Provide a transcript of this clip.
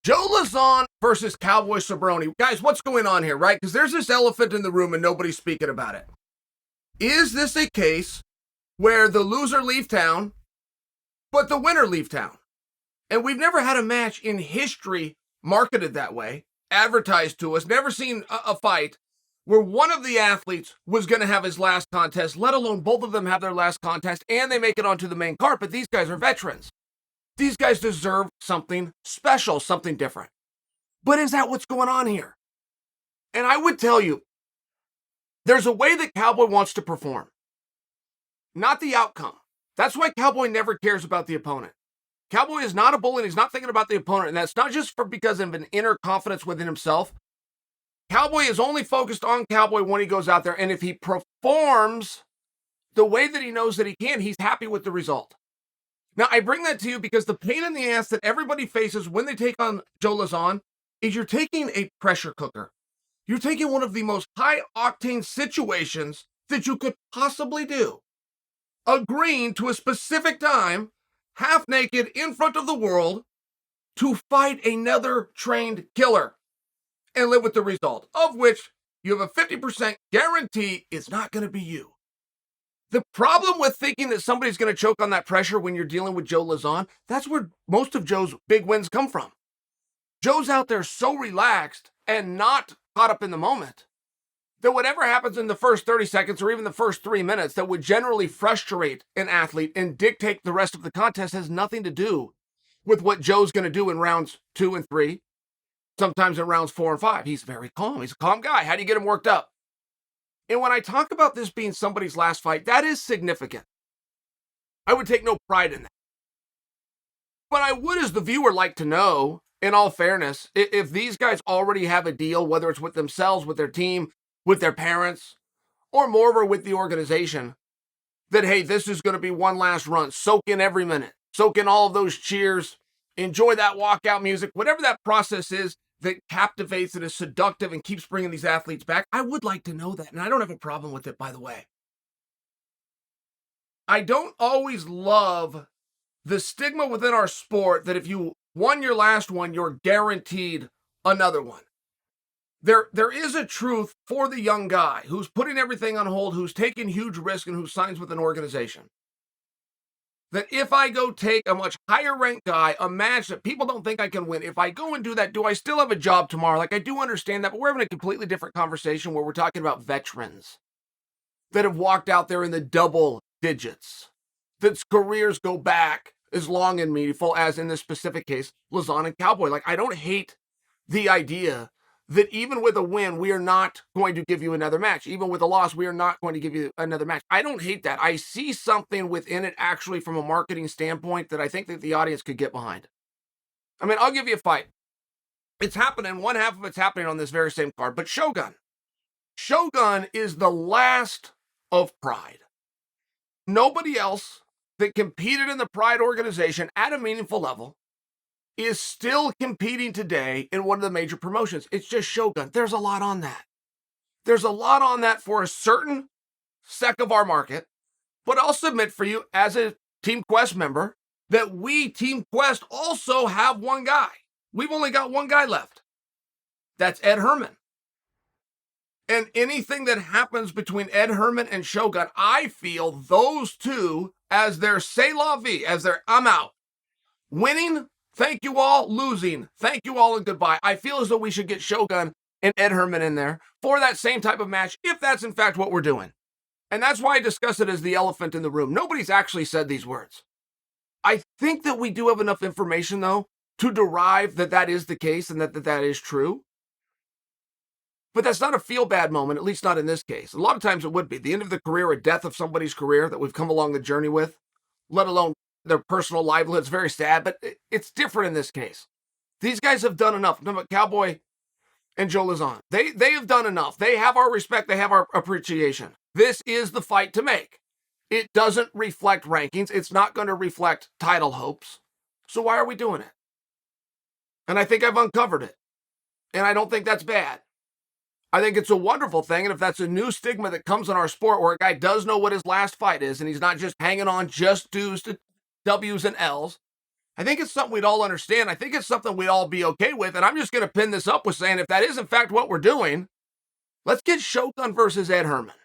Joe Lauzon versus Cowboy Cerrone. Guys, what's going on here, right? Because there's this elephant in the room and nobody's speaking about it. Is this a case where the loser leave town, but the winner leave town? And we've never had a match in history marketed that way, advertised to us, never seen a fight where one of the athletes was going to have his last contest, let alone both of them have their last contest, and they make it onto the main card. But these guys are veterans. These guys deserve something special, something different. But is that what's going on here? And I would tell you, there's a way that Cowboy wants to perform, not the outcome. That's why Cowboy never cares about the opponent. Cowboy is not a bully, and he's not thinking about the opponent, and that's not just because of an inner confidence within himself. Cowboy is only focused on Cowboy when he goes out there, and if he performs the way that he knows that he can, he's happy with the result. Now, I bring that to you because the pain in the ass that everybody faces when they take on Joe Lauzon is you're taking a pressure cooker. You're taking one of the most high-octane situations that you could possibly do, agreeing to a specific time, half naked in front of the world, to fight another trained killer and live with the result, of which you have a 50% guarantee it's not going to be you. The problem with thinking that somebody's going to choke on that pressure when you're dealing with Joe Lauzon, that's where most of Joe's big wins come from. Joe's out there so relaxed and not caught up in the moment that whatever happens in the first 30 seconds or even the first 3 minutes that would generally frustrate an athlete and dictate the rest of the contest has nothing to do with what Joe's going to do in rounds 2 and 3, sometimes in rounds 4 and 5. He's very calm. He's a calm guy. How do you get him worked up? And when I talk about this being somebody's last fight, that is significant. I would take no pride in that. But I would, as the viewer, like to know, in all fairness, if these guys already have a deal, whether it's with themselves, with their team, with their parents, or moreover with the organization, that, hey, this is going to be one last run. Soak in every minute. Soak in all of those cheers. Enjoy that walkout music. Whatever that process is that captivates and is seductive and keeps bringing these athletes back, I would like to know that. And I don't have a problem with it, by the way. I don't always love the stigma within our sport that if you won your last one, you're guaranteed another one. There is a truth for the young guy who's putting everything on hold, who's taking huge risk, and who signs with an organization. That if I go take a much higher ranked guy, a match that people don't think I can win, if I go and do that, do I still have a job tomorrow? Like, I do understand that, but we're having a completely different conversation where we're talking about veterans that have walked out there in the double digits, that's careers go back as long and meaningful as, in this specific case, Lauzon and Cowboy. Like, I don't hate the idea that even with a win, we are not going to give you another match. Even with a loss, we are not going to give you another match. I don't hate that. I see something within it, actually, from a marketing standpoint, that I think that the audience could get behind. I mean, I'll give you a fight. It's happening. One half of it's happening on this very same card. But Shogun. Shogun is the last of Pride. Nobody else that competed in the Pride organization at a meaningful level is still competing today in one of the major promotions. It's just Shogun. There's a lot on that. There's a lot on that for a certain sect of our market, but I'll submit for you as a Team Quest member that we, Team Quest, also have one guy. We've only got one guy left. That's Ed Herman. And anything that happens between Ed Herman and Shogun, I feel those two, as their c'est la vie, as their I'm out. Winning, thank you all. Losing, thank you all and goodbye. I feel as though we should get Shogun and Ed Herman in there for that same type of match, if that's in fact what we're doing. And that's why I discuss it as the elephant in the room. Nobody's actually said these words. I think that we do have enough information, though, to derive that that is the case and that is true. But that's not a feel-bad moment, at least not in this case. A lot of times it would be. The end of the career or death of somebody's career that we've come along the journey with, let alone their personal livelihood. It's very sad, but it's different in this case. These guys have done enough. Remember Cowboy and Joe Lauzon. They have done enough. They have our respect. They have our appreciation. This is the fight to make. It doesn't reflect rankings. It's not going to reflect title hopes. So why are we doing it? And I think I've uncovered it. And I don't think that's bad. I think it's a wonderful thing, and if that's a new stigma that comes in our sport where a guy does know what his last fight is, and he's not just hanging on just W's and L's, I think it's something we'd all understand. I think it's something we'd all be okay with. And I'm just going to pin this up with saying if that is in fact what we're doing, let's get Shogun versus Ed Herman.